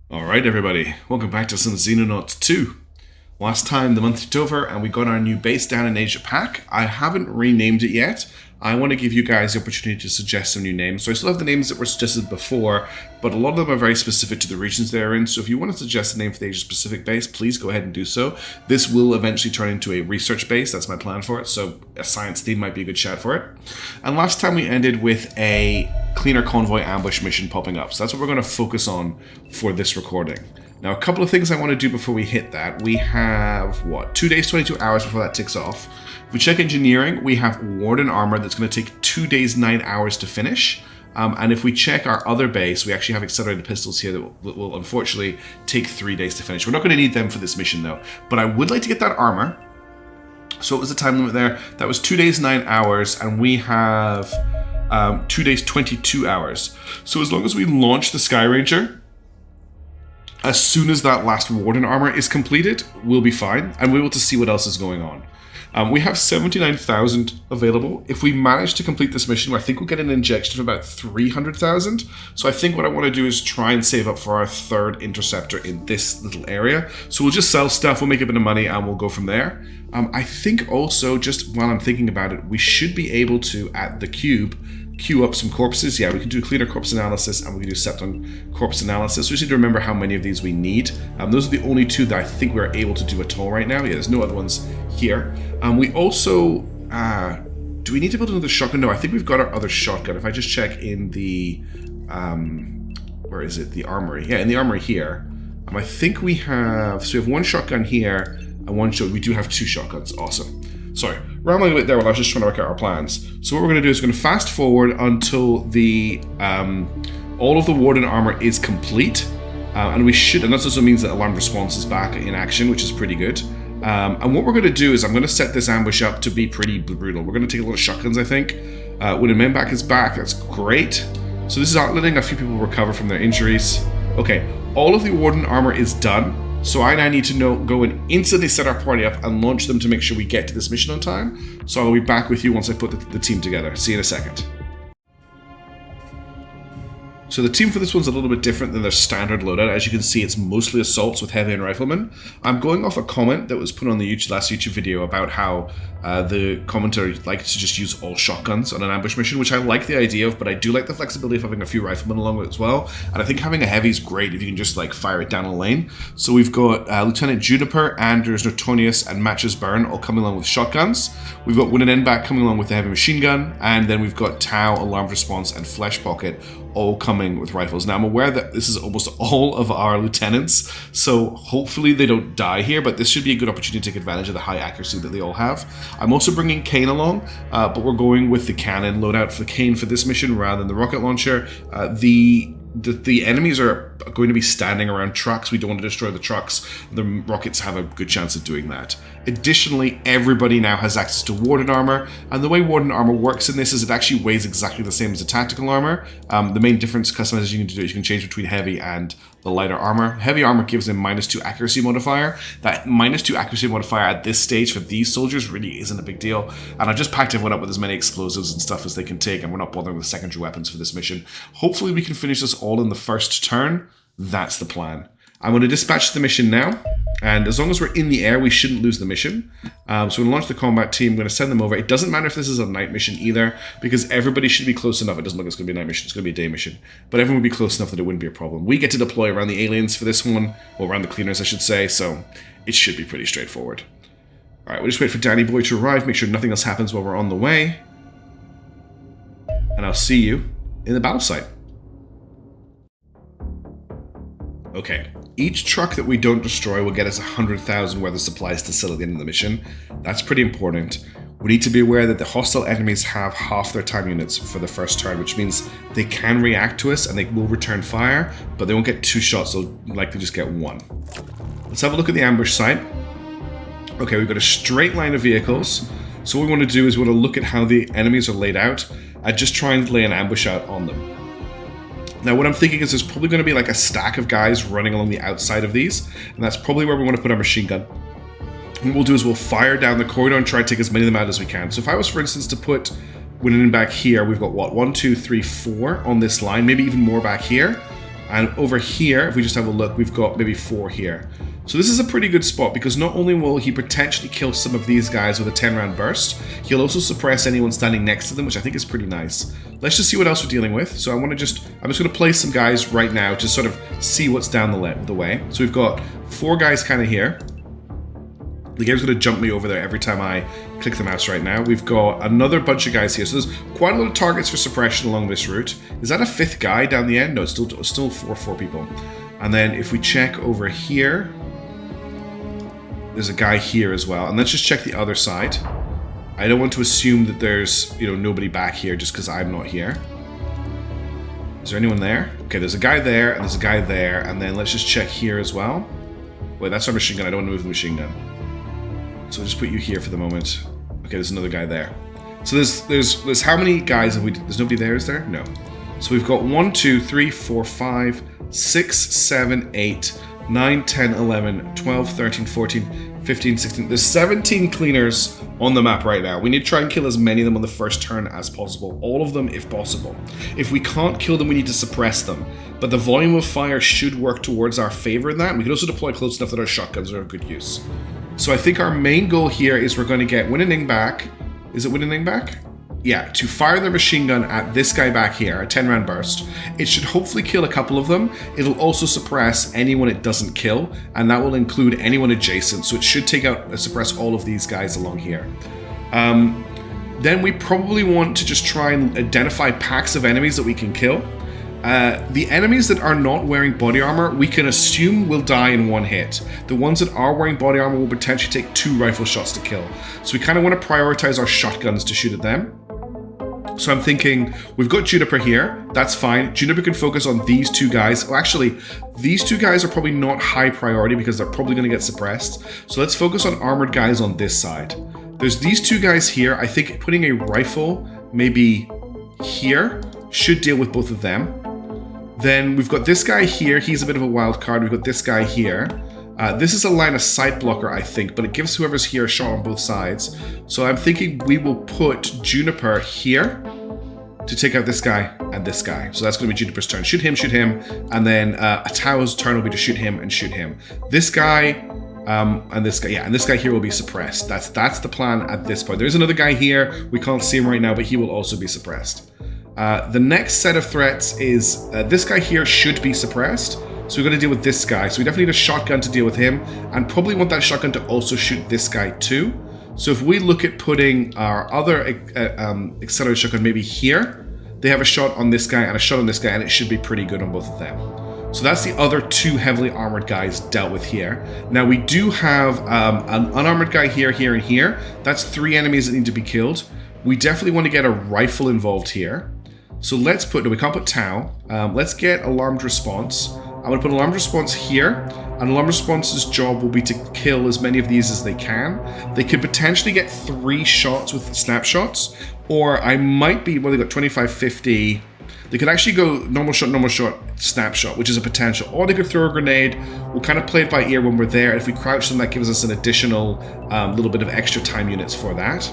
Alright everybody, welcome back to some Xenonauts 2. Last time the month ticked over and we got our new base down in Asia Pac. I haven't renamed it yet. I want to give you guys the opportunity to suggest some new names. So I still have the names that were suggested before, but a lot of them are very specific to the regions they're in. So if you want to suggest a name for the Asia Pacific base, please go ahead and do so. This will eventually turn into a research base. That's my plan for it. So a science theme might be a good shout for it. And last time we ended with a cleaner convoy ambush mission popping up. So that's what we're going to focus on for this recording. Now, a couple of things I want to do before we hit that. We have, 2 days, 22 hours before that ticks off. If we check engineering, we have Warden Armor that's going to take 2 days, 9 hours to finish. And if we check our other base, we actually have accelerated pistols here that will unfortunately take 3 days to finish. We're not going to need them for this mission, though. But I would like to get that armor. So what was the time limit there? That was 2 days, 9 hours, and we have 2 days, 22 hours. So as long as we launch the Sky Ranger, as soon as that last Warden armor is completed, we'll be fine, and we'll be able to see what else is going on. We have 79,000 available. If we manage to complete this mission, I think we'll get an injection of about 300,000. So I think what I want to do is try and save up for our third interceptor in this little area. So we'll just sell stuff, we'll make a bit of money, and we'll go from there. I think also, just while I'm thinking about it, we should be able to, at the cube, queue up some corpses. Yeah, we can do cleaner corpse analysis and we can do septon corpse analysis. We just need to remember how many of these we need. Those are the only two that I think we're able to do at all right now. Yeah, there's no other ones here. We also, do we need to build another shotgun? No, I think we've got our other shotgun. If I just check in the, where is it? The armory. Yeah, in the armory here. I think we have, so we have one shotgun here and one shotgun. We do have two shotguns. Awesome. Sorry, rambling a bit there while I was just trying to work out our plans. So what we're going to do is we're going to fast forward until the all of the Warden armor is complete, and we should, and that also means that alarm response is back in action, which is pretty good. And what we're going to do is I'm going to set this ambush up to be pretty brutal. We're going to take a lot of shotguns, I think. When a Membak is back, that's great. So this is letting a few people recover from their injuries. Okay, all of the Warden armor is done. So I now need to go and instantly set our party up and launch them to make sure we get to this mission on time. So I'll be back with you once I put the team together. See you in a second. So the team for this one's a little bit different than their standard loadout. As you can see, it's mostly assaults with heavy and riflemen. I'm going off a comment that was put on the last YouTube video about how the commenter liked to just use all shotguns on an ambush mission, which I like the idea of, but I do like the flexibility of having a few riflemen along with it as well. And I think having a heavy is great if you can just like fire it down a lane. So we've got Lieutenant Juniper, Anders, Nortonius, and Matches Burn all coming along with shotguns. We've got Win and Back coming along with the heavy machine gun, and then we've got Tau, Alarm Response, and Flesh Pocket all coming with rifles. Now I'm aware that this is almost all of our lieutenants, so hopefully they don't die here, but this should be a good opportunity to take advantage of the high accuracy that they all have. I'm also bringing Kane along, but we're going with the cannon loadout for Kane for this mission rather than the rocket launcher. The enemies are going to be standing around trucks. We don't want to destroy the trucks. The rockets have a good chance of doing that. Additionally, everybody now has access to Warden armor, and the way Warden armor works in this is it actually weighs exactly the same as the tactical armor. The main difference customization you can do is you can change between heavy and the lighter armor. Heavy armor gives them -2 accuracy modifier. That -2 accuracy modifier at this stage for these soldiers really isn't a big deal. And I've just packed everyone up with as many explosives and stuff as they can take, and we're not bothering with secondary weapons for this mission. Hopefully we can finish this all in the first turn. That's the plan. I'm going to dispatch the mission now, and as long as we're in the air, we shouldn't lose the mission. So we're going to launch the combat team. I'm going to send them over. It doesn't matter if this is a night mission either, because everybody should be close enough. It doesn't look like it's going to be a night mission. It's going to be a day mission. But everyone will be close enough that it wouldn't be a problem. We get to deploy around the aliens for this one, or around the cleaners, I should say, so it should be pretty straightforward. All right, we'll just wait for Danny Boy to arrive, make sure nothing else happens while we're on the way. And I'll see you in the battle site. Okay, each truck that we don't destroy will get us 100,000 worth of supplies to sell at the end of the mission. That's pretty important. We need to be aware that the hostile enemies have half their time units for the first turn, which means they can react to us and they will return fire, but they won't get 2 shots, they'll likely just get 1. Let's have a look at the ambush site. Okay, we've got a straight line of vehicles. So what we want to do is we want to look at how the enemies are laid out and just try and lay an ambush out on them. Now what I'm thinking is there's probably going to be like a stack of guys running along the outside of these, and that's probably where we want to put our machine gun. And what we'll do is we'll fire down the corridor and try to take as many of them out as we can. So if I was, for instance, to put Winning back here, we've got what, 1, 2, 3, 4 on this line, maybe even more back here. And over here, if we just have a look, we've got maybe 4 here. So this is a pretty good spot because not only will he potentially kill some of these guys with a 10-round burst, he'll also suppress anyone standing next to them, which I think is pretty nice. Let's just see what else we're dealing with. So I'm just going to place some guys right now to sort of see what's down the way. So we've got 4 guys kind of here. The game's going to jump me over there every time I click the mouse right now. We've got another bunch of guys here. So there's quite a lot of targets for suppression along this route. Is that a 5th guy down the end? No, it's still four people. And then if we check over here, there's a guy here as well. And let's just check the other side. I don't want to assume that there's, nobody back here just because I'm not here. Is there anyone there? Okay, there's a guy there and there's a guy there. And then let's just check here as well. Wait, that's our machine gun. I don't want to move the machine gun. So I'll just put you here for the moment. Okay, there's another guy there. So there's how many guys have we... There's nobody there, is there? No. So we've got 1, 2, 3, 4, 5, 6, 7, 8, 9, 10, 11, 12, 13, 14, 15, 16. There's 17 cleaners on the map right now. We need to try and kill as many of them on the first turn as possible. All of them if possible. If we can't kill them, we need to suppress them. But the volume of fire should work towards our favor in that. And we can also deploy close enough that our shotguns are of good use. So I think our main goal here is we're going to get Winning back. Is it Winning back? Yeah, to fire their machine gun at this guy back here, a 10-round burst. It should hopefully kill a couple of them. It'll also suppress anyone it doesn't kill, and that will include anyone adjacent. So it should take out, suppress all of these guys along here. Then we probably want to just try and identify packs of enemies that we can kill. The enemies that are not wearing body armor, we can assume will die in 1 hit. The ones that are wearing body armor will potentially take 2 rifle shots to kill. So we kind of want to prioritize our shotguns to shoot at them. So I'm thinking, we've got Juniper here, that's fine. Juniper can focus on these 2 guys. Well, actually, these 2 guys are probably not high priority because they're probably going to get suppressed. So let's focus on armored guys on this side. There's these 2 guys here. I think putting a rifle maybe here should deal with both of them. Then we've got this guy here. He's a bit of a wild card. We've got this guy here. This is a line of sight blocker, I think, but it gives whoever's here a shot on both sides. So I'm thinking we will put Juniper here to take out this guy and this guy. So that's going to be Juniper's turn. Shoot him, and then Atao's turn will be to shoot him and shoot him. This guy and this guy, yeah, and this guy here will be suppressed. That's the plan at this point. There's another guy here. We can't see him right now, but he will also be suppressed. The next set of threats is this guy here should be suppressed. So we're going to deal with this guy. So we definitely need a shotgun to deal with him, and probably want that shotgun to also shoot this guy too. So if we look at putting our other accelerated shotgun maybe here, they have a shot on this guy and a shot on this guy, and it should be pretty good on both of them. So that's the other 2 heavily armored guys dealt with here. Now we do have an unarmored guy here, here, and here. That's 3 enemies that need to be killed. We definitely want to get a rifle involved here. So let's put, no, we can't put Tau. Let's get alarmed response. I'm going to put alarmed response here. And alarmed response's job will be to kill as many of these as they can. They could potentially get 3 shots with snapshots. Or I might be, well, they got 25, 50. They could actually go normal shot, snapshot, which is a potential. Or they could throw a grenade. We'll kind of play it by ear when we're there. If we crouch them, that gives us an additional little bit of extra time units for that.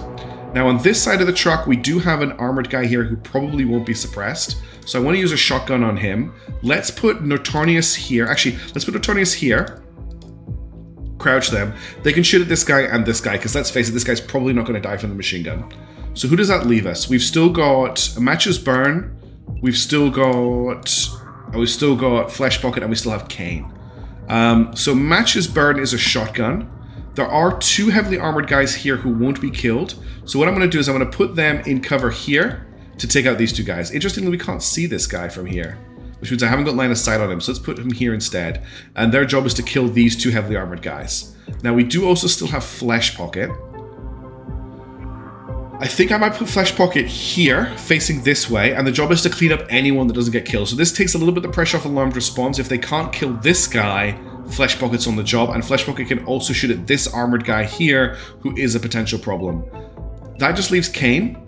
Now on this side of the truck, we do have an armored guy here who probably won't be suppressed. So I want to use a shotgun on him. Let's put Notornius here. Actually, let's put Notornius here. Crouch them. They can shoot at this guy and this guy, because let's face it, this guy's probably not going to die from the machine gun. So who does that leave us? We've still got Matches Burn. We've still got Flesh Pocket, and we still have Kane. So Matches Burn is a shotgun. There are 2 heavily armored guys here who won't be killed. So what I'm going to do is I'm going to put them in cover here to take out these 2 guys. Interestingly, we can't see this guy from here, which means I haven't got line of sight on him. So let's put him here instead. And their job is to kill these 2 heavily armored guys. Now we do also still have Flesh Pocket. I think I might put Flesh Pocket here, facing this way, and the job is to clean up anyone that doesn't get killed. So this takes a little bit of the pressure off alarmed response. If they can't kill this guy, Flesh Pocket's on the job, and Flesh Pocket can also shoot at this armored guy here, who is a potential problem. That just leaves Kane.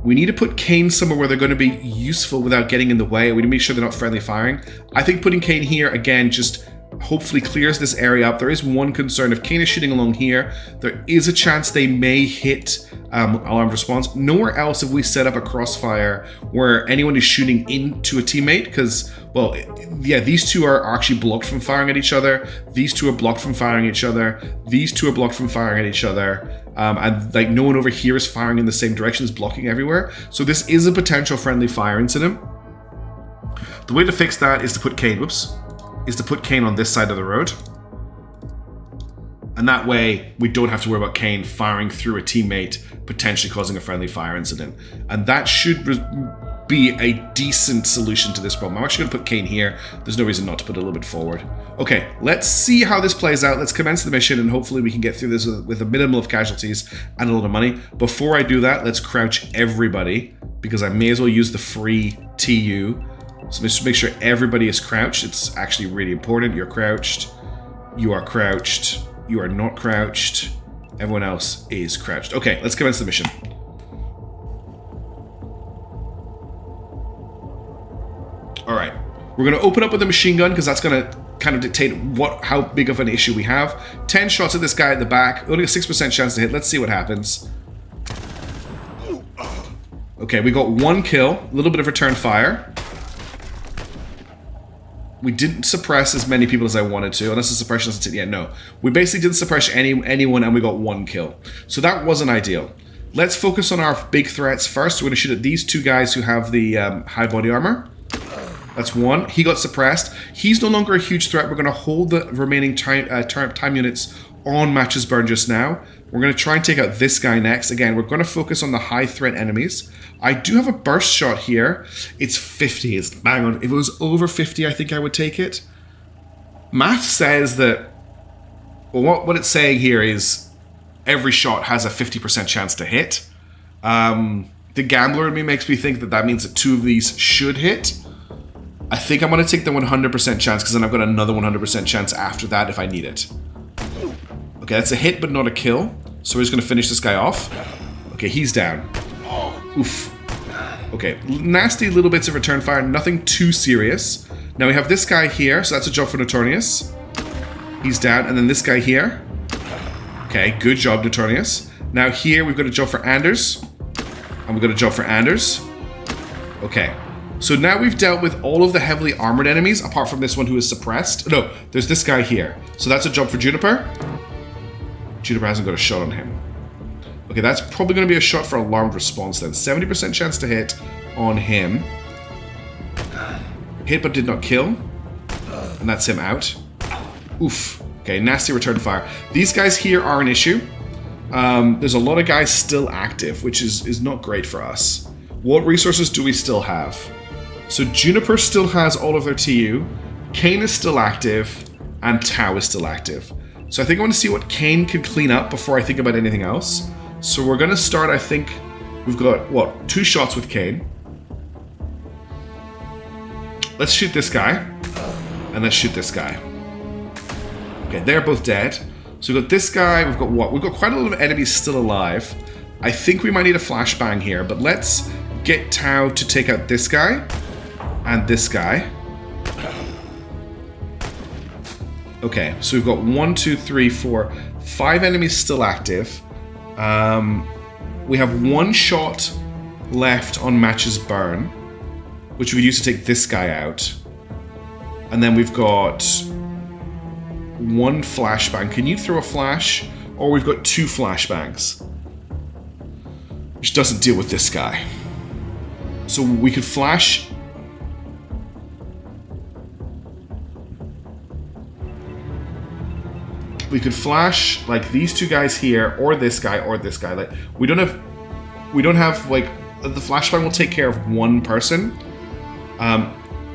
We need to put Kane somewhere where they're going to be useful without getting in the way. We need to make sure they're not friendly firing. I think putting Kane here, again, just hopefully clears this area up. There is one concern. If Kane is shooting along here, there is a chance they may hit alarmed response. Nowhere else have we set up a crossfire where anyone is shooting into a teammate, because, well, yeah, these two are actually blocked from firing at each other. These two are blocked from firing at each other. These two are blocked from firing at each other. And like no one over here is firing in the same direction, is blocking everywhere. So this is a potential friendly fire incident. The way to fix that is to put Kane, is to put Kane on this side of the road. And that way, we don't have to worry about Kane firing through a teammate, potentially causing a friendly fire incident. And that should be a decent solution to this problem. I'm actually going to put Kane here. There's no reason not to put it a little bit forward. Okay, let's see how this plays out. Let's commence the mission, and hopefully we can get through this with a minimal of casualties and a lot of money. Before I do that, let's crouch everybody, because I may as well use the free TU. So just make sure everybody is crouched. It's actually really important. You're crouched. You are crouched. You are not crouched. Everyone else is crouched. Okay, let's commence the mission. All right, we're going to open up with a machine gun, because that's going to kind of dictate how big of an issue we have. 10 shots at this guy at the back. Only a 6% chance to hit. Let's see what happens. Okay, we got 1 kill. A little bit of return fire. We didn't suppress as many people as I wanted to, unless the suppression doesn't... Yeah, no. We basically didn't suppress anyone, and we got 1 kill. So that wasn't ideal. Let's focus on our big threats first. We're going to shoot at these 2 guys who have the high body armor. That's 1. He got suppressed. He's no longer a huge threat. We're going to hold the remaining time units on Matches Burn just now. We're going to try and take out this guy next. Again, we're going to focus on the high threat enemies. I do have a burst shot here. It's 50. It's bang on. If it was over 50, I think I would take it. Math says that... Well, what it's saying here is every shot has a 50% chance to hit. The gambler in me makes me think that means that 2 of these should hit. I think I'm going to take the 100% chance, because then I've got another 100% chance after that if I need it. Okay, that's a hit but not a kill. So we're just going to finish this guy off. Okay, he's down. Oof. Okay, nasty little bits of return fire, nothing too serious. Now we have this guy here, so that's a job for Notorious. He's down, and then this guy here. Okay, good job, Notorious. Now here we've got a job for Anders. And we've got a job for Anders. Okay. So now we've dealt with all of the heavily armored enemies, apart from this one who is suppressed. No, there's this guy here. So that's a job for Juniper. Juniper hasn't got a shot on him. Okay, that's probably going to be a shot for alarmed response then. 70% chance to hit on him. Hit but did not kill. And that's him out. Oof. Okay, nasty return fire. These guys here are an issue. There's a lot of guys still active, which is not great for us. What resources do we still have? So Juniper still has all of their TU. Kane is still active. And Tau is still active. So I think I want to see what Kane can clean up before I think about anything else. So we're going to start, I think, we've got, what, 2 shots with Kane. Let's shoot this guy. And let's shoot this guy. Okay, they're both dead. So we've got this guy, we've got what? We've got quite a lot of enemies still alive. I think we might need a flashbang here, but let's get Tau to take out this guy. And this guy. Okay, so we've got 1, 2, 3, 4, 5 enemies still active. We have 1 shot left on Matches Burn, which we use to take this guy out. And then we've got 1 flashbang. Can you throw a flash? Or we've got 2 flashbangs, which doesn't deal with this guy. So we could flash... We could flash like these 2 guys here, or this guy, or this guy. Like we don't have like the flashbang will take care of 1 person.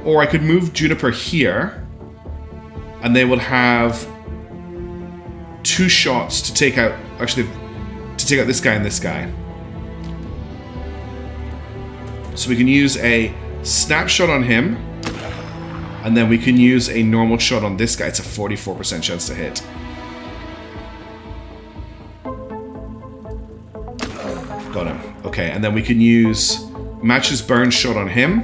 Or I could move Juniper here, and they will have 2 shots to take out. Actually, to take out this guy and this guy. So we can use a snapshot on him, and then we can use a normal shot on this guy. It's a 44% chance to hit. Got him. Okay, and then we can use Matches Burn shot on him.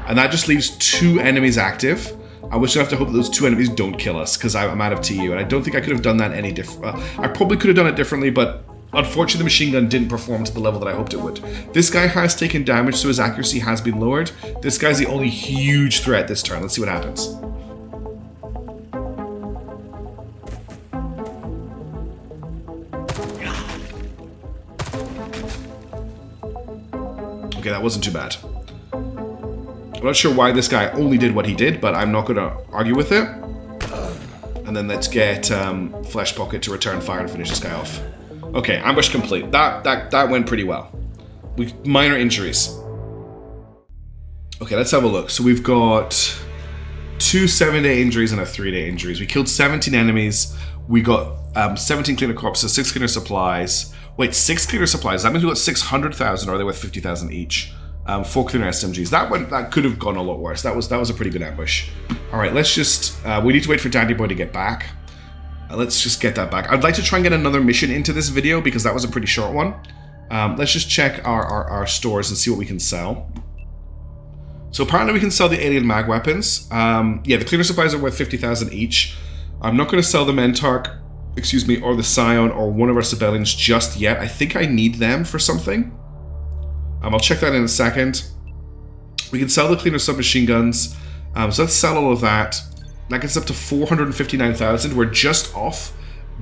And that just leaves 2 enemies active. I was gonna have to hope that those two enemies don't kill us, because I'm out of TU, and I don't think I could have done that any different. I probably could have done it differently, but unfortunately the machine gun didn't perform to the level that I hoped it would. This guy has taken damage, so his accuracy has been lowered. This guy's the only huge threat this turn. Let's see what happens. Okay, that wasn't too bad. I'm not sure why this guy only did what he did, but I'm not going to argue with it. And then let's get Flesh Pocket to return fire and finish this guy off. Okay, ambush complete. That went pretty well. Minor injuries. Okay, let's have a look. So we've got 2 7-day injuries and a 3-day injuries. We killed 17 enemies. We got 17 cleaner corpses, 6 cleaner supplies. Wait, 6 cleaner supplies. That means we got 600,000, or are they worth 50,000 each? 4 cleaner SMGs. That could have gone a lot worse. That was a pretty good ambush. All right, let's just. We need to wait for Dandy Boy to get back. Let's just get that back. I'd like to try and get another mission into this video because that was a pretty short one. Let's just check our stores and see what we can sell. So apparently we can sell the alien mag weapons. Yeah, the cleaner supplies are worth 50,000 each. I'm not going to sell the Mentark, excuse me, or the Scion, or one of our Sebellions just yet. I think I need them for something. I'll check that in a second. We can sell the cleaner submachine guns. So let's sell all of that. That gets up to 459,000. We're just off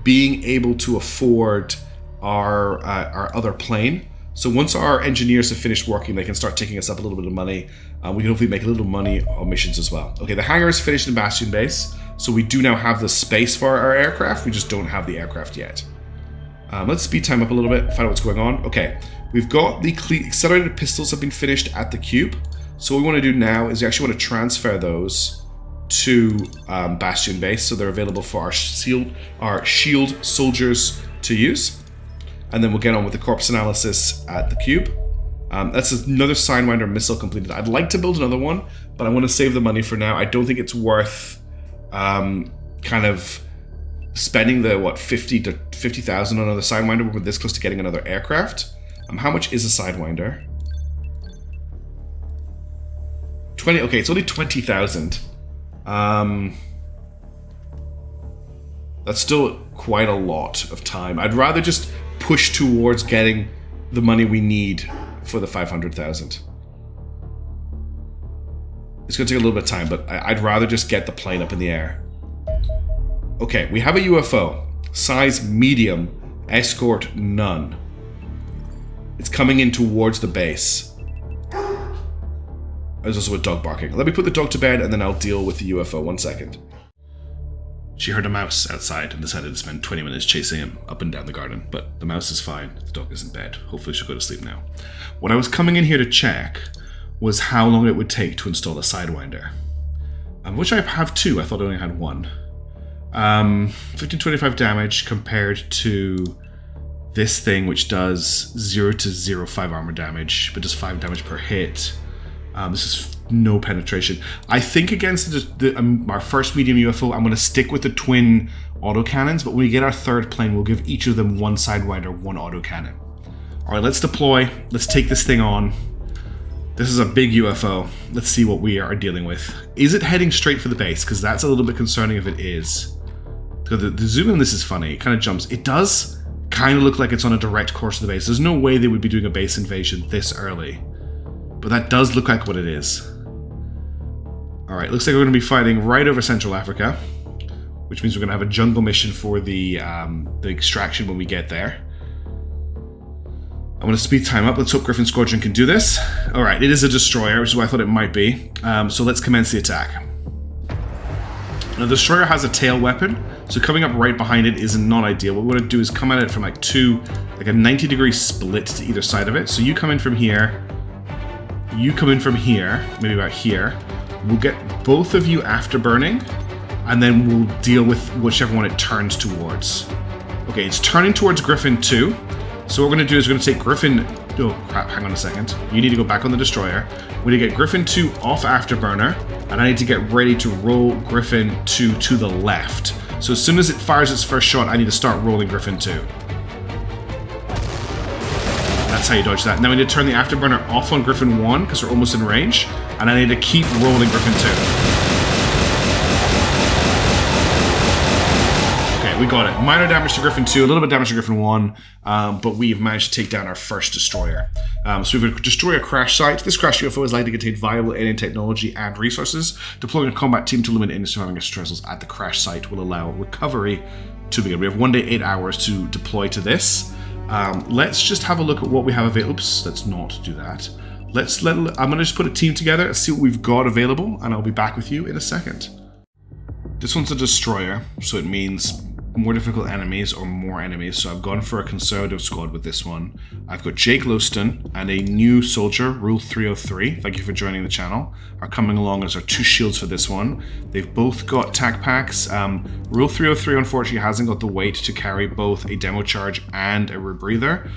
being able to afford our other plane. So once our engineers have finished working, they can start taking us up a little bit of money. We can hopefully make a little money on missions as well. Okay, the hangar is finished in Bastion Base. So we do now have the space for our aircraft. We just don't have the aircraft yet. Let's speed time up a little bit, find out what's going on. Okay, we've got the accelerated pistols have been finished at the cube. So what we want to do now is we actually want to transfer those to Bastion Base, so they're available for our shield soldiers to use. And then we'll get on with the corpse analysis at the cube. That's another Sidewinder missile completed. I'd like to build another one, but I want to save the money for now. I don't think it's worth kind of spending the, what, 50 to 50,000 on another Sidewinder when we're this close to getting another aircraft. How much is a Sidewinder? 20, okay, it's only 20,000. That's still quite a lot of time. I'd rather just push towards getting the money we need for the 500,000. It's going to take a little bit of time, but I'd rather just get the plane up in the air. Okay, we have a UFO. Size medium. Escort none. It's coming in towards the base. There's also a dog barking. Let me put the dog to bed and then I'll deal with the UFO. 1 second. She heard a mouse outside and decided to spend 20 minutes chasing him up and down the garden. But the mouse is fine. The dog is in bed. Hopefully she'll go to sleep now. What I was coming in here to check was how long it would take to install a Sidewinder. Which I have 2. I thought I only had 1. 1525 damage compared to this thing, which does 0 to 0.5 armor damage, but does 5 damage per hit. This is no penetration. I think against our first medium UFO, I'm going to stick with the twin autocannons, but when we get our third plane, we'll give each of them 1 Sidewinder, 1 autocannon. Alright, let's deploy. Let's take this thing on. This is a big UFO. Let's see what we are dealing with. Is it heading straight for the base? Because that's a little bit concerning if it is. The zoom in this is funny. It kind of jumps. It does kind of look like it's on a direct course to the base. There's no way they would be doing a base invasion this early. But that does look like what it is. Alright, looks like we're going to be fighting right over Central Africa. Which means we're going to have a jungle mission for the extraction when we get there. I'm going to speed time up. Let's hope Griffin Squadron can do this. Alright, it is a destroyer, which is what I thought it might be. So let's commence the attack. Now, the destroyer has a tail weapon, so coming up right behind it is not ideal. What we want to do is come at it from like a 90-degree split to either side of it. So you come in from here. You come in from here, maybe about here. We'll get both of you afterburning, and then we'll deal with whichever one it turns towards. Okay, it's turning towards Griffin 2. So what we're going to do is we're going to take Griffin... Oh, crap, hang on a second. You need to go back on the destroyer. We're going to get Griffin 2 off afterburner, and I need to get ready to roll Griffin 2 to the left. So as soon as it fires its first shot, I need to start rolling Griffin 2. That's how you dodge that. Now we need to turn the afterburner off on Griffin 1, because we're almost in range, and I need to keep rolling Griffin 2. we got it. Minor damage to Griffin 2, a little bit of damage to Griffin 1, but we've managed to take down our first destroyer. So we've a destroyer crash site. This crash UFO is likely to contain viable alien technology and resources. Deploying a combat team to limit any surviving extraterrestrials at the crash site will allow recovery to begin. We have 1 day, 8 hours to deploy to this. Let's just have a look at what we have available. Oops, let's not do that. I'm going to just put a team together and see what we've got available, and I'll be back with you in a second. This one's a destroyer, so it means more difficult enemies or more enemies, so I've gone for a conservative squad with this one. I've got Jake Lowston and a new soldier, Rule 303, thank you for joining the channel, are coming along as our 2 shields for this one. They've both got tac packs. Rule 303 unfortunately hasn't got the weight to carry both a demo charge and a rebreather.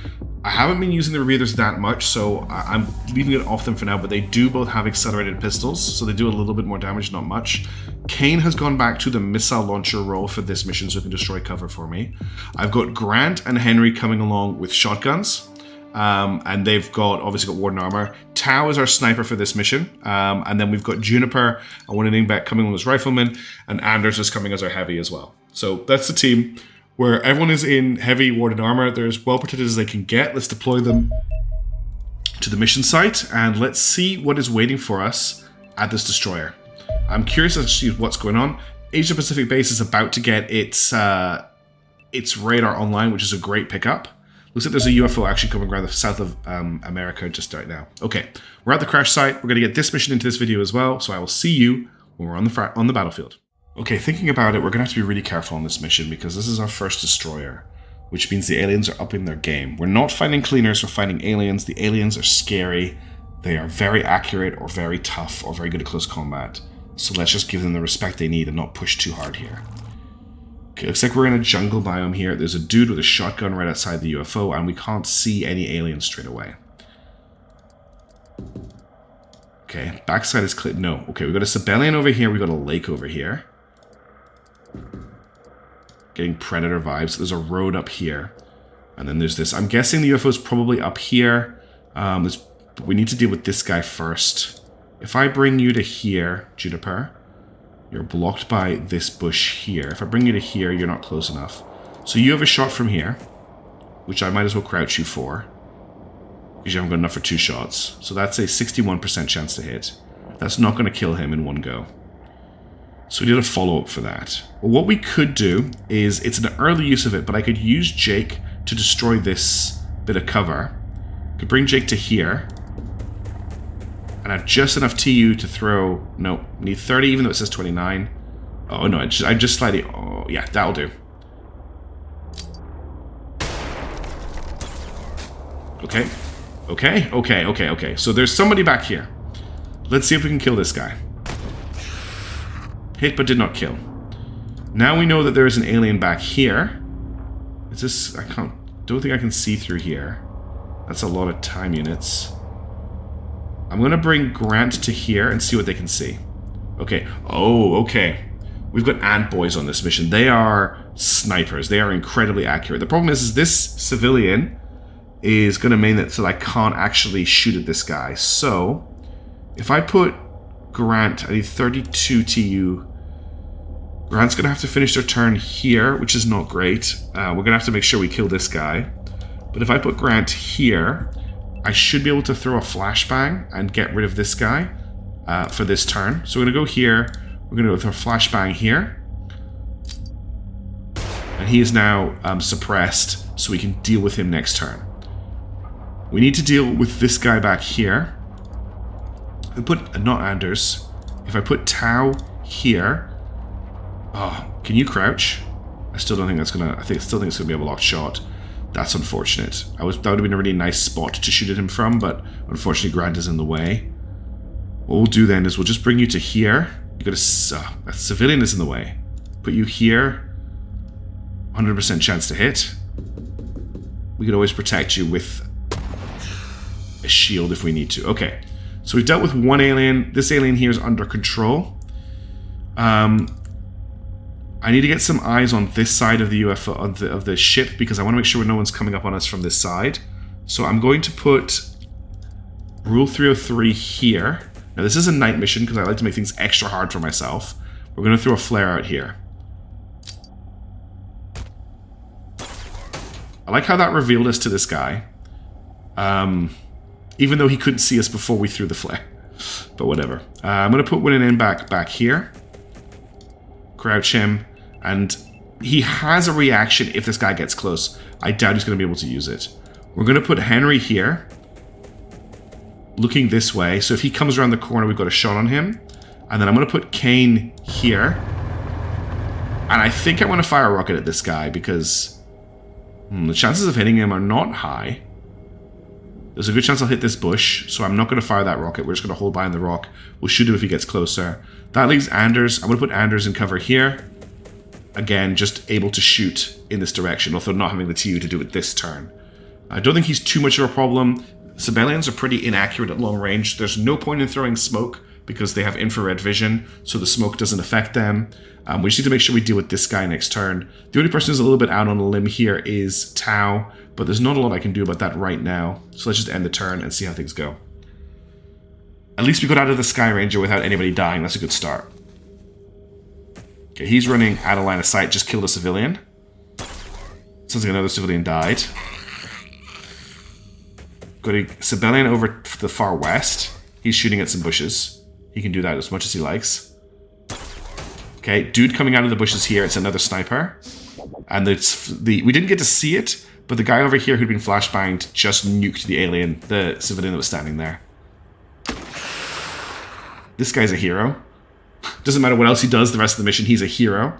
I haven't been using the rebreathers that much, so I'm leaving it off them for now, but they do both have accelerated pistols, so they do a little bit more damage, not much. Kane has gone back to the missile launcher role for this mission, so he can destroy cover for me. I've got Grant and Henry coming along with shotguns, and they've obviously got Warden armor. Tao is our sniper for this mission, and then we've got Juniper and one Ingbeck coming along as rifleman, and Anders is coming as our heavy as well. So that's the team, where everyone is in heavy Warden armor. They're as well protected as they can get. Let's deploy them to the mission site, and let's see what is waiting for us at this destroyer. I'm curious to see what's going on. Asia Pacific base is about to get its radar online, which is a great pickup. Looks like there's a UFO actually coming around the south of America just right now. Okay, we're at the crash site. We're going to get this mission into this video as well, so I will see you when we're on the battlefield. Okay, thinking about it, we're going to have to be really careful on this mission because this is our first destroyer, which means the aliens are upping their game. We're not fighting cleaners, we're fighting aliens. The aliens are scary. They are very accurate or very tough or very good at close combat. So let's just give them the respect they need and not push too hard here. Okay, looks like we're in a jungle biome here. There's a dude with a shotgun right outside the UFO, and we can't see any aliens straight away. Okay, backside is clear. No. Okay, we've got a Sebellion over here. We've got a lake over here. Getting Predator vibes. There's a road up here. And then there's this. I'm guessing the UFO is probably up here. But we need to deal with this guy first. If I bring you to here, Juniper, you're blocked by this bush here. If I bring you to here, you're not close enough. So you have a shot from here, which I might as well crouch you for, because you haven't got enough for 2 shots. So that's a 61% chance to hit. That's not going to kill him in one go. So we did a follow-up for that. Well, what we could do is, it's an early use of it, but I could use Jake to destroy this bit of cover. I could bring Jake to here. And I have just enough TU to throw... No, need 30 even though it says 29. Oh no, I just slightly... Oh yeah, that'll do. Okay. Okay. So there's somebody back here. Let's see if we can kill this guy. Hit but did not kill. Now we know that there is an alien back here. Is this... don't think I can see through here. That's a lot of time units. I'm going to bring Grant to here and see what they can see. Okay. Oh, okay. We've got ant boys on this mission. They are snipers. They are incredibly accurate. The problem is this civilian is going to mean that so I can't actually shoot at this guy. So, if I put Grant, I need 32 TU. Grant's going to have to finish their turn here, which is not great. We're going to have to make sure we kill this guy. But if I put Grant here... I should be able to throw a flashbang and get rid of this guy for this turn. So we're going to go here. We're going to go with a flashbang here. And he is now suppressed, so we can deal with him next turn. We need to deal with this guy back here. I put, not Anders. If I put Tao here... Oh, can you crouch? I still don't think that's going to... I still think it's going to be a blocked shot. That's unfortunate. That would have been a really nice spot to shoot at him from, but unfortunately Grant is in the way. What we'll do then is we'll just bring you to here. You got a civilian is in the way. Put you here. 100% chance to hit. We could always protect you with a shield if we need to. Okay, so we've dealt with one alien. This alien here is under control. I need to get some eyes on this side of the UFO, of the ship, because I want to make sure no one's coming up on us from this side. So I'm going to put Rule 303 here. Now this is a night mission because I like to make things extra hard for myself. We're going to throw a flare out here. I like how that revealed us to this guy. Even though he couldn't see us before we threw the flare. But whatever. I'm going to put Winning in back here. Crouch him. And he has a reaction if this guy gets close. I doubt he's going to be able to use it. We're going to put Henry here. Looking this way. So if he comes around the corner, we've got a shot on him. And then I'm going to put Kane here. And I think I want to fire a rocket at this guy because the chances of hitting him are not high. There's a good chance I'll hit this bush, so I'm not going to fire that rocket. We're just going to hold behind the rock. We'll shoot him if he gets closer. That leaves Anders. I'm going to put Anders in cover here. Again, just able to shoot in this direction, although not having the TU to do it this turn. I don't think he's too much of a problem. Sebellions are pretty inaccurate at long range. There's no point in throwing smoke because they have infrared vision, so the smoke doesn't affect them. We just need to make sure we deal with this guy next turn. The only person who's a little bit out on a limb here is Tau, but there's not a lot I can do about that right now. So let's just end the turn and see how things go. At least we got out of the Sky Ranger without anybody dying. That's a good start. Okay, he's running out of line of sight. Just killed a civilian. Sounds like another civilian died. Got a Sebellion over to the far west. He's shooting at some bushes. He can do that as much as he likes. Okay, dude coming out of the bushes here. It's another sniper. And we didn't get to see it, but the guy over here who'd been flashbanged just nuked the alien, the civilian that was standing there. This guy's a hero. Doesn't matter what else he does the rest of the mission, he's a hero.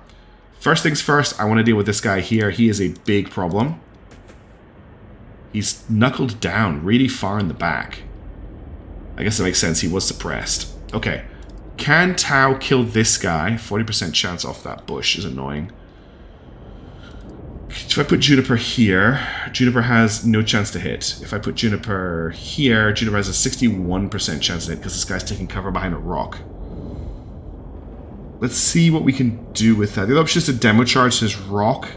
First things first, I want to deal with this guy here. He is a big problem. He's knuckled down really far in the back. I guess that makes sense, he was suppressed. Okay. Can Tau kill this guy? 40% chance off that bush is annoying. If I put Juniper here, Juniper has no chance to hit. If I put Juniper here, Juniper has a 61% chance to hit because this guy's taking cover behind a rock. Let's see what we can do with that. The other option is to demo charge his rock.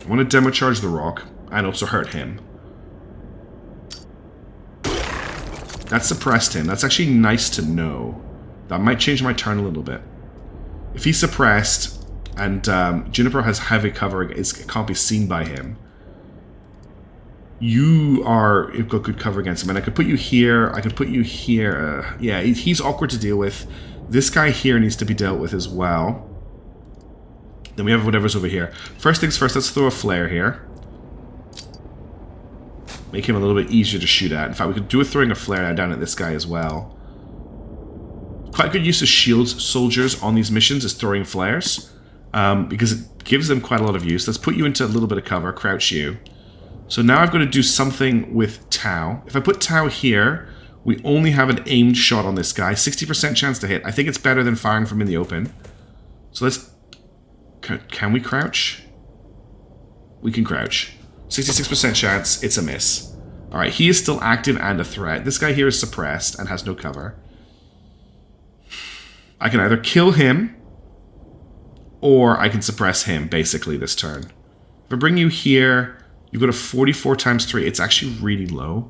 I want to demo charge the rock and also hurt him. That suppressed him. That's actually nice to know. That might change my turn a little bit. If he's suppressed and Juniper has heavy cover, it can't be seen by him. You've got good cover against him. And I could put you here. I could put you here. Yeah, he's awkward to deal with. This guy here needs to be dealt with as well. Then we have whatever's over here. First things first, let's throw a flare here. Make him a little bit easier to shoot at. In fact, we could do throwing a flare down at this guy as well. Quite good use of shields soldiers on these missions is throwing flares. Because it gives them quite a lot of use. Let's put you into a little bit of cover, crouch you. So now I've got to do something with Tau. If I put Tau here, we only have an aimed shot on this guy. 60% chance to hit. I think it's better than firing from in the open. So let's... Can we crouch? We can crouch. 66% chance, it's a miss. Alright, he is still active and a threat. This guy here is suppressed and has no cover. I can either kill him, or I can suppress him, basically, this turn. If I bring you here, you've got a 44 times 3. It's actually really low.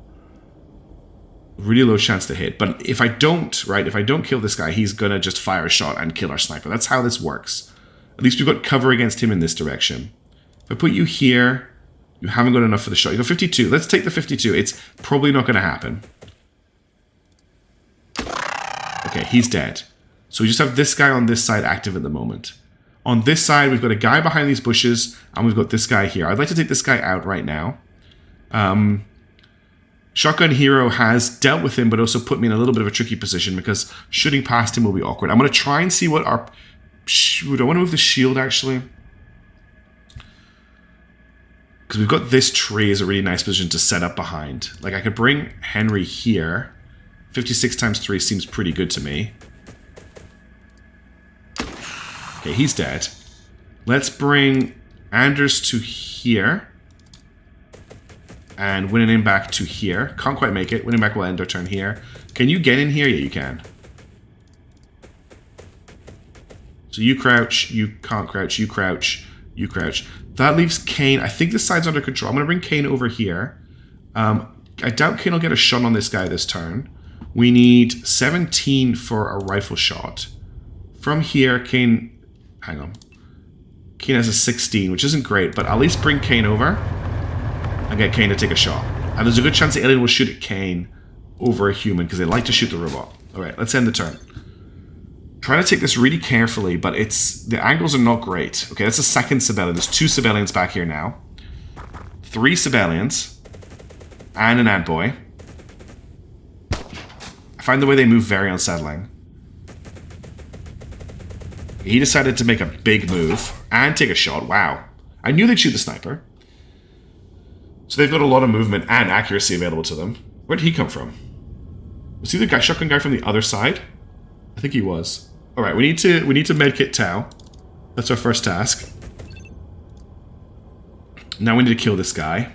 Really low chance to hit. But if I don't, right, if I don't kill this guy, he's gonna just fire a shot and kill our sniper. That's how this works. At least we've got cover against him in this direction. If I put you here... You haven't got enough for the shot. You got 52. Let's take the 52. It's probably not going to happen. Okay, he's dead. So we just have this guy on this side active at the moment. On this side, we've got a guy behind these bushes, and we've got this guy here. I'd like to take this guy out right now. Shotgun Hero has dealt with him, but also put me in a little bit of a tricky position because shooting past him will be awkward. I'm going to try and see what our... Shoot, I want to move the shield, actually. Because we've got this tree as a really nice position to set up behind. Like, I could bring Henry here. 56 times 3 seems pretty good to me. Okay, he's dead. Let's bring Anders to here. And Winning in back to here. Can't quite make it. Winning back will end our turn here. Can you get in here? Yeah, you can. So you crouch, you can't crouch, you crouch, you crouch. That leaves Kane. I think this side's under control. I'm going to bring Kane over here. I doubt Kane will get a shot on this guy this turn. We need 17 for a rifle shot. From here, Kane... Hang on. Kane has a 16, which isn't great, but at least bring Kane over and get Kane to take a shot. And there's a good chance the alien will shoot at Kane over a human, because they like to shoot the robot. Alright, let's end the turn. Trying to take this really carefully, but the angles are not great. Okay, that's a second Sebellion. There's 2 Sebellions back here now. 3 Sebellions. And an ant boy. I find the way they move very unsettling. He decided to make a big move and take a shot. Wow. I knew they'd shoot the sniper. So they've got a lot of movement and accuracy available to them. Where did he come from? Was he the shotgun guy from the other side? I think he was. Alright, we need to medkit Tau. That's our first task. Now we need to kill this guy.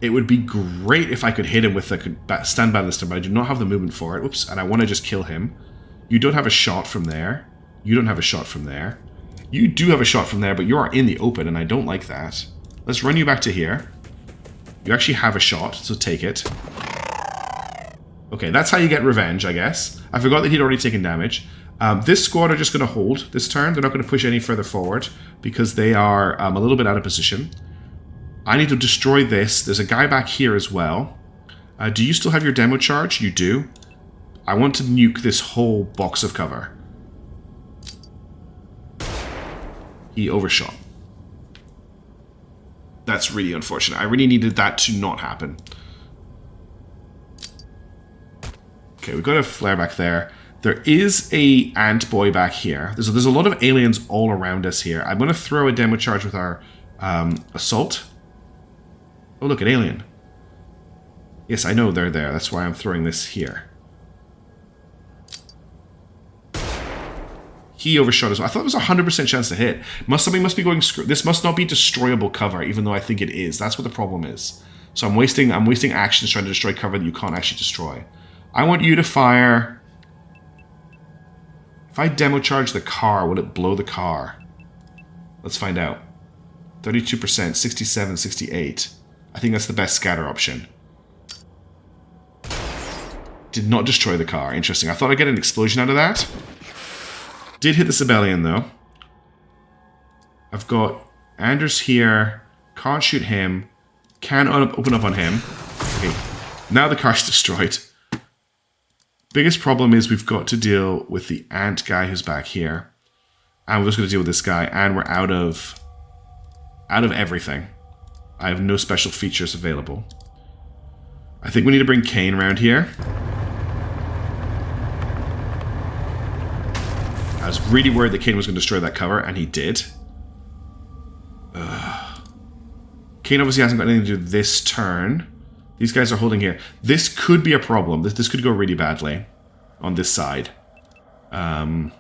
It would be great if I could hit him with a stand ballister, but I do not have the movement for it. Oops, and I want to just kill him. You don't have a shot from there. You don't have a shot from there. You do have a shot from there, but you are in the open, and I don't like that. Let's run you back to here. You actually have a shot, so take it. Okay, that's how you get revenge, I guess. I forgot that he'd already taken damage. This squad are just going to hold this turn. They're not going to push any further forward because they are a little bit out of position. I need to destroy this. There's a guy back here as well. Do you still have your demo charge? You do. I want to nuke this whole box of cover. He overshot. That's really unfortunate. I really needed that to not happen. Okay, we've got a flare back there. There is a ant boy back here. There's a lot of aliens all around us here. I'm going to throw a demo charge with our assault. Oh, look, an alien. Yes, I know they're there. That's why I'm throwing this here. He overshot as well. I thought it was a 100% chance to hit. Something must be going... This must not be destroyable cover, even though I think it is. That's what the problem is. So I'm wasting actions trying to destroy cover that you can't actually destroy. I want you to fire... If I demo charge the car, will it blow the car? Let's find out. 32%, 67, 68. I think that's the best scatter option. Did not destroy the car. Interesting. I thought I'd get an explosion out of that. Did hit the Sebellion, though. I've got Anders here. Can't shoot him. Can open up on him. Okay. Now the car's destroyed. Biggest problem is we've got to deal with the ant guy who's back here. And we're just going to deal with this guy. And we're out of everything. I have no special features available. I think we need to bring Kane around here. I was really worried that Kane was going to destroy that cover, and he did. Kane obviously hasn't got anything to do this turn. These guys are holding here. This could be a problem. This could go really badly on this side. I'm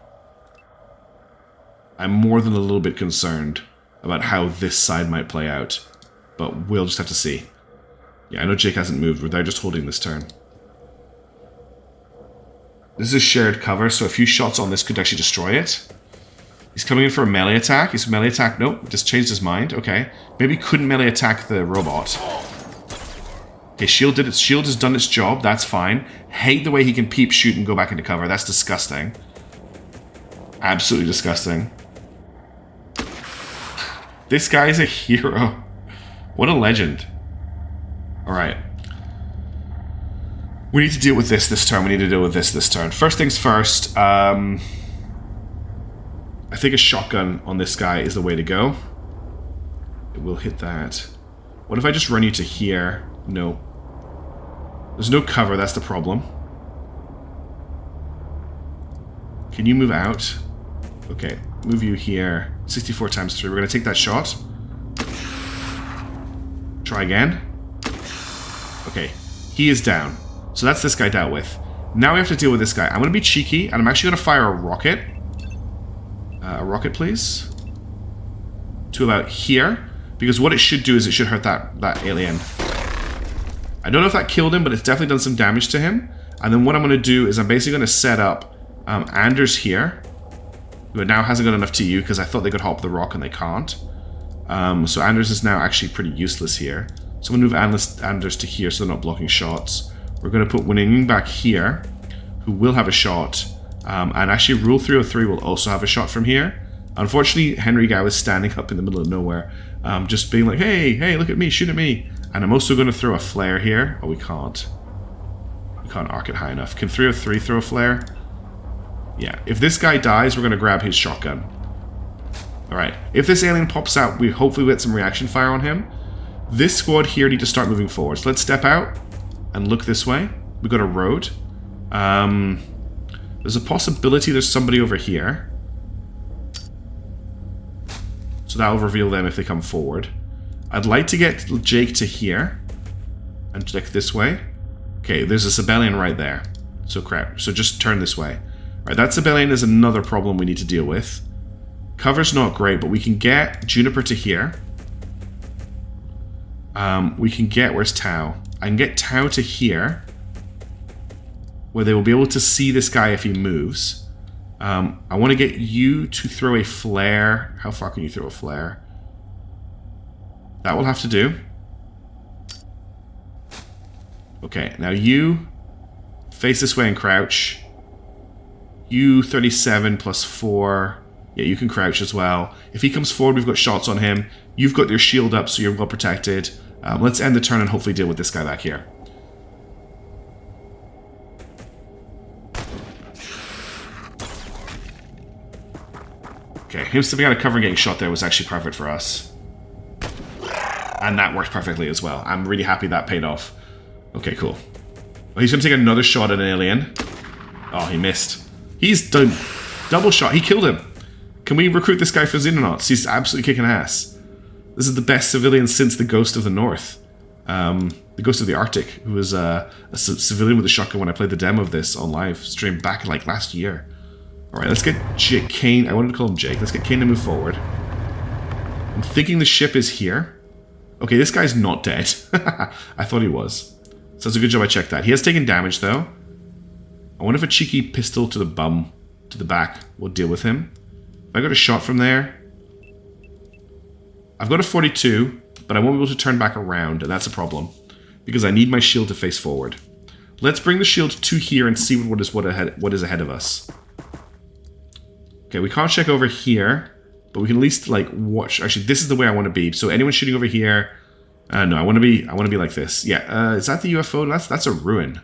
more than a little bit concerned about how this side might play out. But we'll just have to see. Yeah, I know Jake hasn't moved. They're just holding this turn. This is a shared cover, so a few shots on this could actually destroy it. He's coming in for a melee attack. He's melee attack. Nope, just changed his mind. Okay. Maybe he couldn't melee attack the robot. Okay, shield did its shield has done its job. That's fine. Hate the way he can peep, shoot, and go back into cover. That's disgusting. Absolutely disgusting. This guy is a hero. What a legend. Alright. We need to deal with this turn. We need to deal with this turn. First things first, I think a shotgun on this guy is the way to go. It will hit that. What if I just run you to here? No. There's no cover, that's the problem. Can you move out? Okay, move you here. 64 times 3. We're going to take that shot. Try again. Okay, he is down. So that's this guy dealt with. Now we have to deal with this guy. I'm going to be cheeky, and I'm actually going to fire a rocket. A rocket, please. To about here. Because what it should do is it should hurt that alien. I don't know if that killed him, but it's definitely done some damage to him. And then what I'm going to do is I'm basically going to set up Anders here. Who now hasn't got enough TU because I thought they could hop the rock and they can't. So Anders is now actually pretty useless here. So I'm going to move Anders to here so they're not blocking shots. We're going to put Winning back here, who will have a shot. And actually, Rule 303 will also have a shot from here. Unfortunately, Henry Gao is standing up in the middle of nowhere, just being like, hey, look at me, shoot at me. And I'm also going to throw a flare here. Oh, we can't. We can't arc it high enough. Can 303 throw a flare? Yeah, if this guy dies, we're going to grab his shotgun. Alright, if this alien pops out, we hopefully get some reaction fire on him. This squad here need to start moving forward. So let's step out and look this way. We've got a road. There's a possibility there's somebody over here. So that will reveal them if they come forward. I'd like to get Jake to here. And check this way. Okay, there's a Sebellion right there. So crap. So just turn this way. Alright, that Sebellion is another problem we need to deal with. Cover's not great, but we can get Juniper to here. We can get... Where's Tau? I can get Tau to here, where they will be able to see this guy if he moves. I want to get you to throw a flare. How far can you throw a flare? That will have to do. Okay, now you face this way and crouch. You 37 plus 4... Yeah, you can crouch as well. If he comes forward, we've got shots on him. You've got your shield up, so you're well protected. Let's end the turn and hopefully deal with this guy back here. Okay, him stepping out of cover and getting shot there was actually perfect for us. And that worked perfectly as well. I'm really happy that paid off. Okay, cool. Well, he's going to take another shot at an alien. Oh, he missed. He's done double shot. He killed him. Can we recruit this guy for Xenonauts? He's absolutely kicking ass. This is the best civilian since the Ghost of the North. The Ghost of the Arctic, who was a civilian with a shotgun when I played the demo of this on live stream back like last year. Alright, let's get Kane. I wanted to call him Jake. Let's get Kane to move forward. I'm thinking the ship is here. Okay, this guy's not dead. I thought he was. So it's a good job I checked that. He has taken damage, though. I wonder if a cheeky pistol to the bum, to the back, will deal with him. I got a shot from there. I've got a 42, but I won't be able to turn back around, and that's a problem. Because I need my shield to face forward. Let's bring the shield to here and see what is ahead of us. Okay, we can't check over here, but we can at least, like, watch. Actually, this is the way I want to be. So anyone shooting over here... no, I want to be like this. Yeah, is that the UFO? That's a ruin.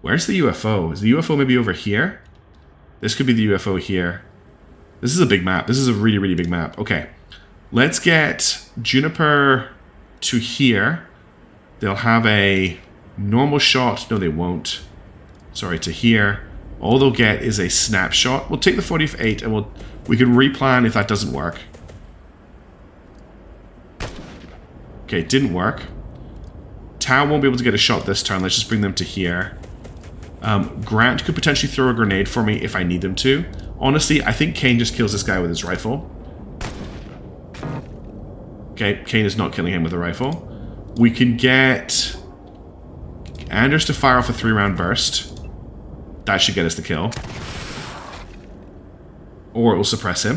Where's the UFO? Is the UFO maybe over here? This could be the UFO here. This is a big map. This is a really, really big map. Okay. Let's get Juniper to here. They'll have a normal shot. No, they won't. Sorry, to here. All they'll get is a snapshot. We'll take the 48 and we can replan if that doesn't work. Okay, it didn't work. Tau won't be able to get a shot this turn. Let's just bring them to here. Grant could potentially throw a grenade for me if I need them to. Honestly, I think Kane just kills this guy with his rifle. Okay, Kane is not killing him with a rifle. We can get Anders to fire off a 3-round burst. That should get us the kill. Or it will suppress him.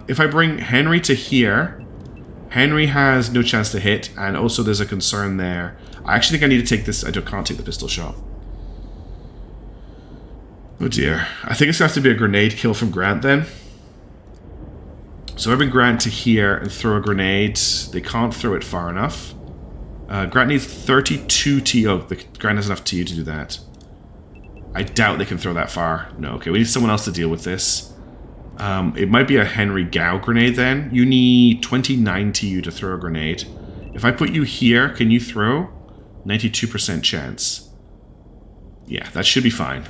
If I bring Henry to here, Henry has no chance to hit, and also there's a concern there. I actually think I need to take this. Can't take the pistol shot. Oh dear. I think it's going to have to be a grenade kill from Grant then. So I bring Grant to here and throw a grenade. They can't throw it far enough. Grant needs 32 TO. Grant has enough TO to do that. I doubt they can throw that far. No, okay, we need someone else to deal with this. It might be a Henry Gao grenade then. You need 29 TU to throw a grenade. If I put you here, can you throw? 92% chance. Yeah, that should be fine.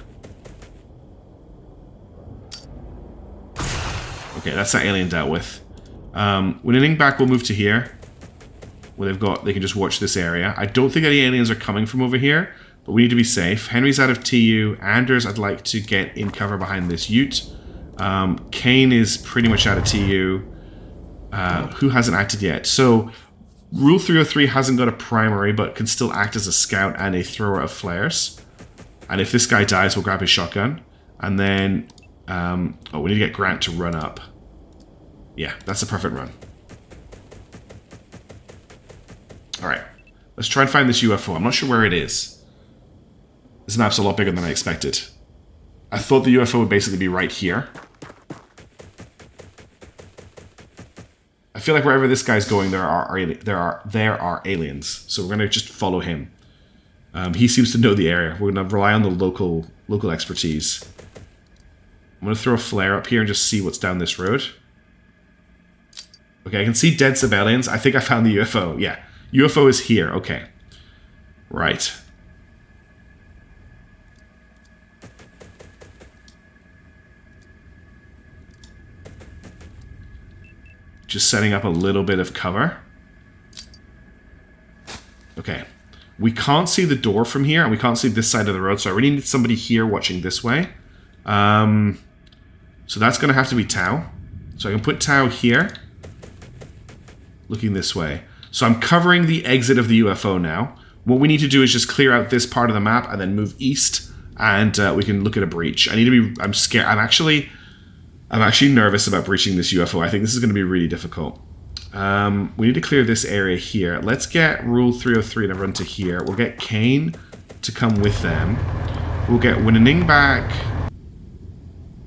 Okay, that's that alien dealt with. When ending back, we'll move to here. Where they can just watch this area. I don't think any aliens are coming from over here, but we need to be safe. Henry's out of TU. Anders, I'd like to get in cover behind this ute. Kane is pretty much out of TU. Who hasn't acted yet? So, Rule 303 hasn't got a primary, but can still act as a scout and a thrower of flares. And if this guy dies, we'll grab his shotgun. And then, oh, we need to get Grant to run up. Yeah, that's a perfect run. Alright, let's try and find this UFO. I'm not sure where it is. This map's a lot bigger than I expected. I thought the UFO would basically be right here. I feel like wherever this guy's going, there are aliens. So we're gonna just follow him. He seems to know the area. We're gonna rely on the local expertise. I'm gonna throw a flare up here and just see what's down this road. Okay, I can see dead Sebellions. I think I found the UFO. Yeah, UFO is here. Okay, right. Just setting up a little bit of cover. Okay. We can't see the door from here, and we can't see this side of the road, so I really need somebody here watching this way. So that's going to have to be Tau. So I can put Tau here, looking this way. So I'm covering the exit of the UFO now. What we need to do is just clear out this part of the map and then move east, and we can look at a breach. I'm scared. I'm actually nervous about breaching this UFO. I think this is going to be really difficult. We need to clear this area here. Let's get Rule 303 to run to here. We'll get Kane to come with them. We'll get Winning back.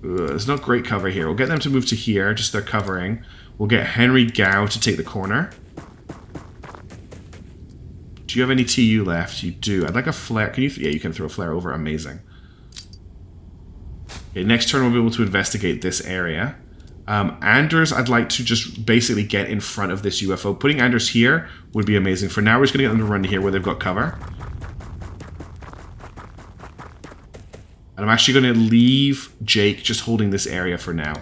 There's not great cover here. We'll get them to move to here, just their covering. We'll get Henry Gao to take the corner. Do you have any TU left? You do. I'd like a flare. Can you? Yeah, you can throw a flare over. Amazing. Okay, next turn we'll be able to investigate this area. Anders, I'd like to just basically get in front of this UFO. Putting Anders here would be amazing. For now, we're just going to get them to run here where they've got cover. And I'm actually going to leave Jake just holding this area for now.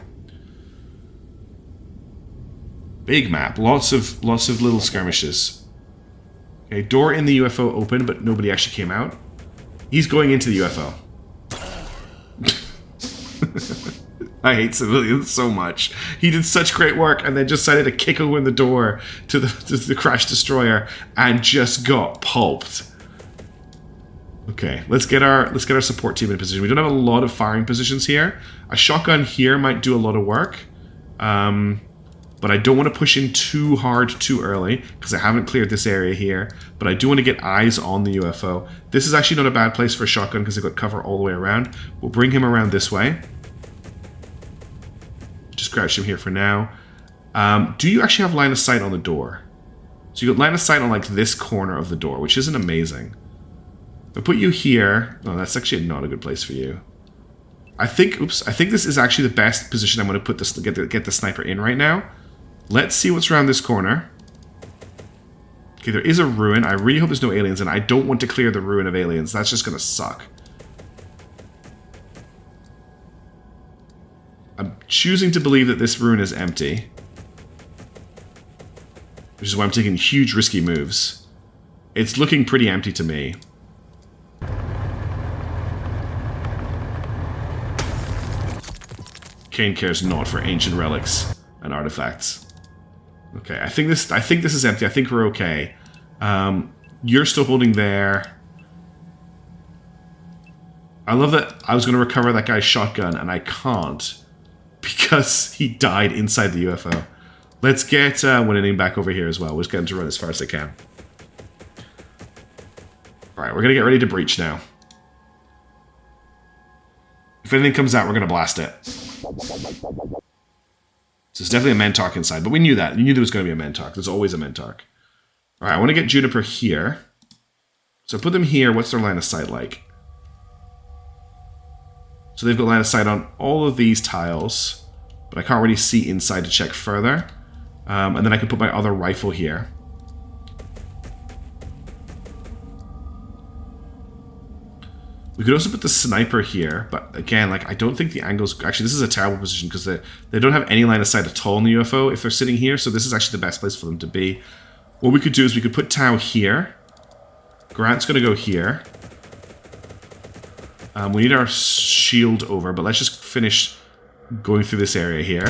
Big map. Lots of little skirmishes. Okay, door in the UFO open, but nobody actually came out. He's going into the UFO. I hate Sebellions so much. He did such great work and then just decided to kick open the door to the Crash Destroyer and just got pulped. Okay, let's get our support team in position. We don't have a lot of firing positions here. A shotgun here might do a lot of work. But I don't want to push in too hard too early because I haven't cleared this area here. But I do want to get eyes on the UFO. This is actually not a bad place for a shotgun because they've got cover all the way around. We'll bring him around this way. Just crouch him here for now. Do you actually have line of sight on the door? So you got line of sight on like this corner of the door, which isn't amazing. If I put you here, oh, that's actually not a good place for you. I think this is actually the best position I'm going to put this get the sniper in right now. Let's see what's around this corner. Okay, there is a ruin. I really hope there's no aliens, and I don't want to clear the ruin of aliens. That's just going to suck. I'm choosing to believe that this ruin is empty. Which is why I'm taking huge risky moves. It's looking pretty empty to me. Kane cares not for ancient relics and artifacts. Okay, I think this is empty. I think we're okay. You're still holding there. I love that I was going to recover that guy's shotgun and I can't because he died inside the UFO. Let's get Winning back over here as well. We'll just get him to run as far as they can. Alright, we're going to get ready to breach now. If anything comes out, we're going to blast it. So it's definitely a Mentark inside, but we knew that. We knew there was going to be a Mentark. There's always a Mentark. Alright, I want to get Juniper here. So put them here. What's their line of sight like? So they've got line of sight on all of these tiles, but I can't really see inside to check further. And then I can put my other rifle here. We could also put the sniper here, but again, like I don't think the angles... Actually, this is a terrible position because they don't have any line of sight at all in the UFO if they're sitting here, so this is actually the best place for them to be. What we could do is we could put Tau here. Grant's going to go here. We need our shield over, but let's just finish going through this area here.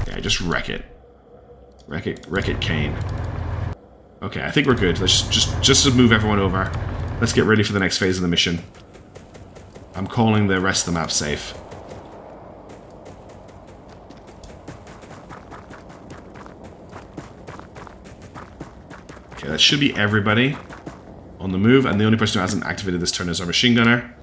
Yeah, just wreck it. Wreck it, Kane. Okay, I think we're good. Let's just to move everyone over. Let's get ready for the next phase of the mission. I'm calling the rest of the map safe. Okay, that should be everybody on the move, and the only person who hasn't activated this turn is our machine gunner.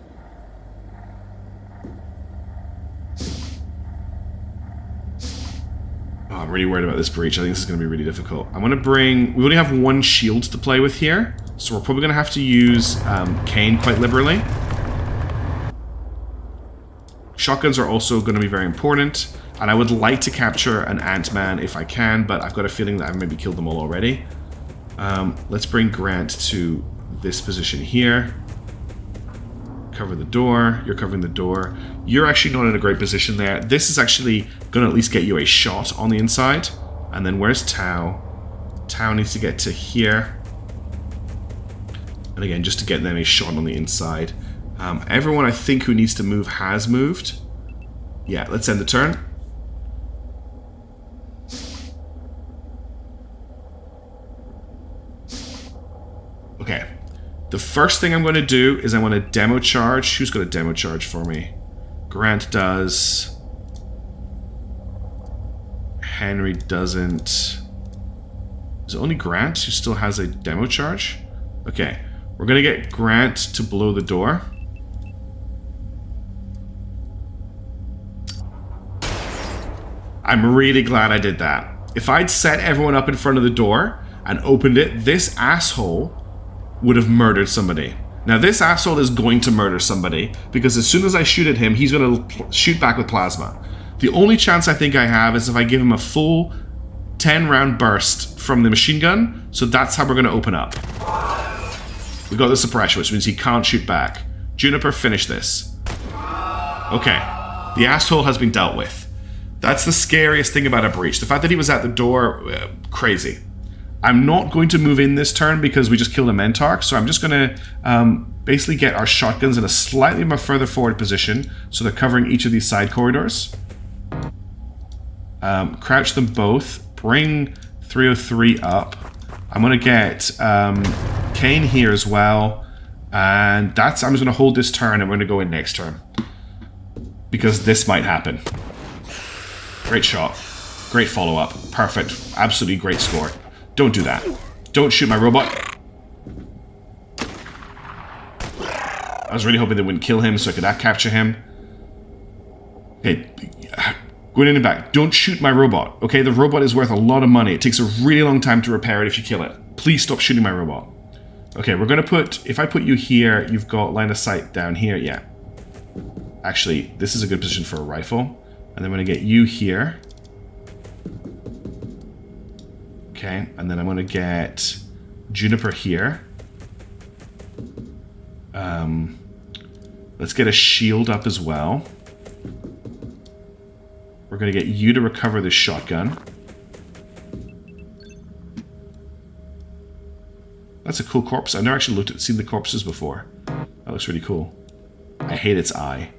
really worried about this breach. I think this is going to be really difficult. I'm going to bring... We only have one shield to play with here, so we're probably going to have to use Kane quite liberally. Shotguns are also going to be very important, and I would like to capture an Ant-Man if I can, but I've got a feeling that I've maybe killed them all already. Let's bring Grant to this position here. Cover the door. You're covering the door. You're actually not in a great position there. This is actually going to at least get you a shot on the inside. And then where's Tau? Tau needs to get to here. And again, just to get them a shot on the inside. Everyone I think who needs to move has moved. Yeah, let's end the turn. Okay. The first thing I'm going to do is I want to demo charge. Who's got a demo charge for me? Grant does. Henry doesn't. Is it only Grant who still has a demo charge? Okay. We're going to get Grant to blow the door. I'm really glad I did that. If I'd set everyone up in front of the door and opened it, this asshole would have murdered somebody. Now this asshole is going to murder somebody because as soon as I shoot at him, he's going to shoot back with plasma. The only chance I think I have is if I give him a full 10-round burst from the machine gun, so that's how we're going to open up. We got the suppression, which means he can't shoot back. Juniper, finish this. Okay, the asshole has been dealt with. That's the scariest thing about a breach. The fact that he was at the door, crazy. I'm not going to move in this turn because we just killed a Mentarch, so I'm just going to basically get our shotguns in a slightly more further forward position so they're covering each of these side corridors. Crouch them both. Bring 303 up. I'm going to get Kane here as well. And that's... I'm just going to hold this turn and we're going to go in next turn. Because this might happen. Great shot. Great follow-up. Perfect. Absolutely great score. Don't do that. Don't shoot my robot. I was really hoping they wouldn't kill him so I could capture him. Okay. Going in and back. Don't shoot my robot. Okay, the robot is worth a lot of money. It takes a really long time to repair it if you kill it. Please stop shooting my robot. Okay, we're going to put... If I put you here, you've got line of sight down here. Yeah. Actually, this is a good position for a rifle. And then I'm going to get you here. Okay, and then I'm going to get Juniper here. Let's get a shield up as well. We're going to get you to recover this shotgun. That's a cool corpse. I've never actually seen the corpses before. That looks really cool. I hate its eye.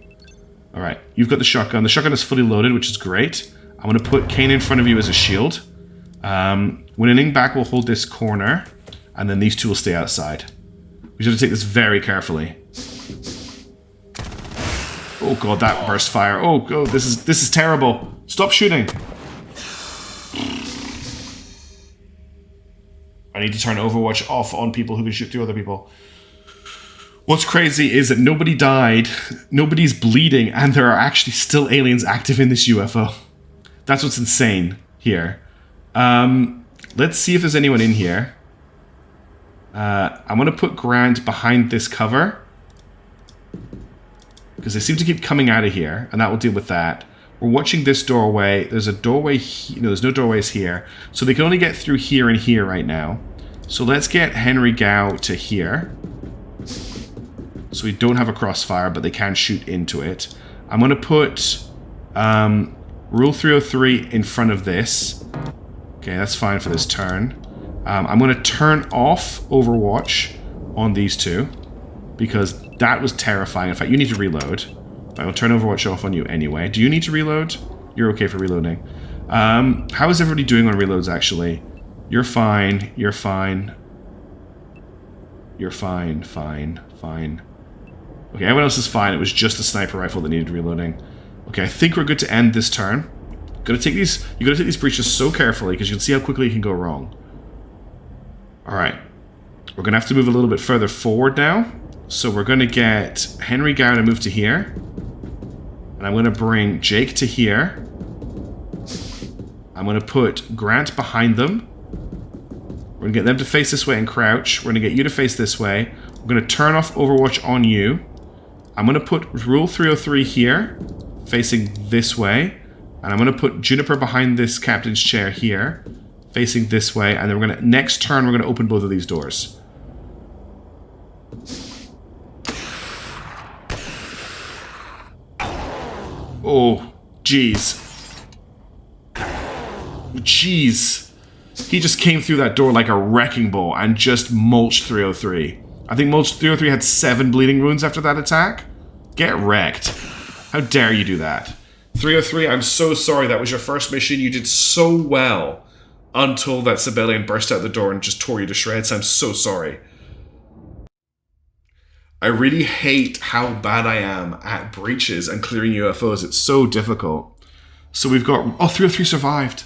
Alright, you've got the shotgun. The shotgun is fully loaded, which is great. I'm going to put Kane in front of you as a shield. When an back will hold this corner, and then these two will stay outside. We should have to take this very carefully. Oh god, that burst fire. Oh god, this is terrible. Stop shooting. I need to turn Overwatch off on people who can shoot through other people. What's crazy is that nobody died, nobody's bleeding, and there are actually still aliens active in this UFO. That's what's insane here. Let's see if there's anyone in here. I'm going to put Grant behind this cover. Because they seem to keep coming out of here, and that will deal with that. We're watching this doorway. There's a doorway here. No, there's no doorways here. So they can only get through here and here right now. So let's get Henry Gao to here. So we don't have a crossfire, but they can shoot into it. I'm going to put Rule 303 in front of this. Okay, that's fine for this turn. I'm going to turn off Overwatch on these two. Because that was terrifying. In fact, you need to reload. I will turn Overwatch off on you anyway. Do you need to reload? You're okay for reloading. How is everybody doing on reloads, actually? You're fine. You're fine. You're fine. Fine. Fine. Okay, everyone else is fine. It was just the sniper rifle that needed reloading. Okay, I think we're good to end this turn. You gotta take these breaches so carefully because you can see how quickly it can go wrong. Alright. We're gonna have to move a little bit further forward now. So we're going to get Henry Gow to move to here. And I'm going to bring Jake to here. I'm going to put Grant behind them. We're going to get them to face this way and crouch. We're going to get you to face this way. We're going to turn off Overwatch on you. I'm going to put Rule 303 here, facing this way. And I'm going to put Juniper behind this captain's chair here, facing this way. And then we're going to, next turn, we're going to open both of these doors. Oh, jeez. Jeez. He just came through that door like a wrecking ball and just mulched 303. I think mulched 303 had 7 bleeding wounds after that attack. Get wrecked. How dare you do that? 303, I'm so sorry. That was your first mission. You did so well until that Sebellion burst out the door and just tore you to shreds. I'm so sorry. I really hate how bad I am at breaches and clearing UFOs. It's so difficult. So we've got... Oh, 303 survived.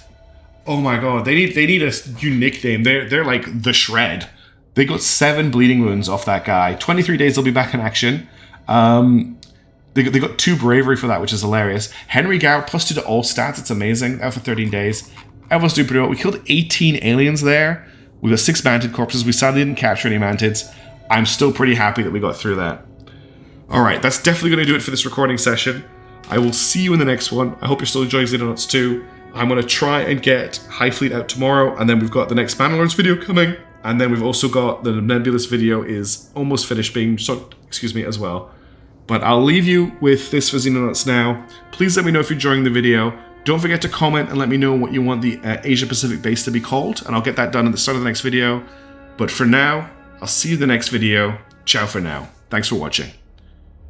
Oh my god. They need a new nickname. They're like the Shred. They got 7 bleeding wounds off that guy. 23 days they'll be back in action. They got 2 bravery for that, which is hilarious. Henry Gower +2 to all stats. It's amazing. Out for 13 days. Everyone's doing pretty well. We killed 18 aliens there. We got 6 mantid corpses. We sadly didn't capture any mantids. I'm still pretty happy that we got through that. Alright, that's definitely going to do it for this recording session. I will see you in the next one. I hope you're still enjoying Xenonauts 2. I'm going to try and get High Fleet out tomorrow, and then we've got the next Bannerlords video coming, and then we've also got the Nebulous video is almost finished being shot, as well. But I'll leave you with this for Xenonauts now. Please let me know if you're enjoying the video. Don't forget to comment and let me know what you want the Asia Pacific base to be called, and I'll get that done at the start of the next video. But for now, I'll see you in the next video. Ciao for now. Thanks for watching.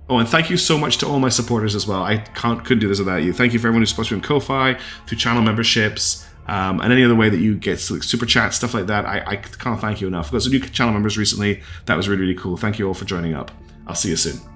Oh, and thank you so much to all my supporters as well. I couldn't do this without you. Thank you for everyone who supports me on Ko-Fi, through channel memberships, and any other way that you get like super chat, stuff like that. I can't thank you enough. I've got some new channel members recently. That was really, really cool. Thank you all for joining up. I'll see you soon.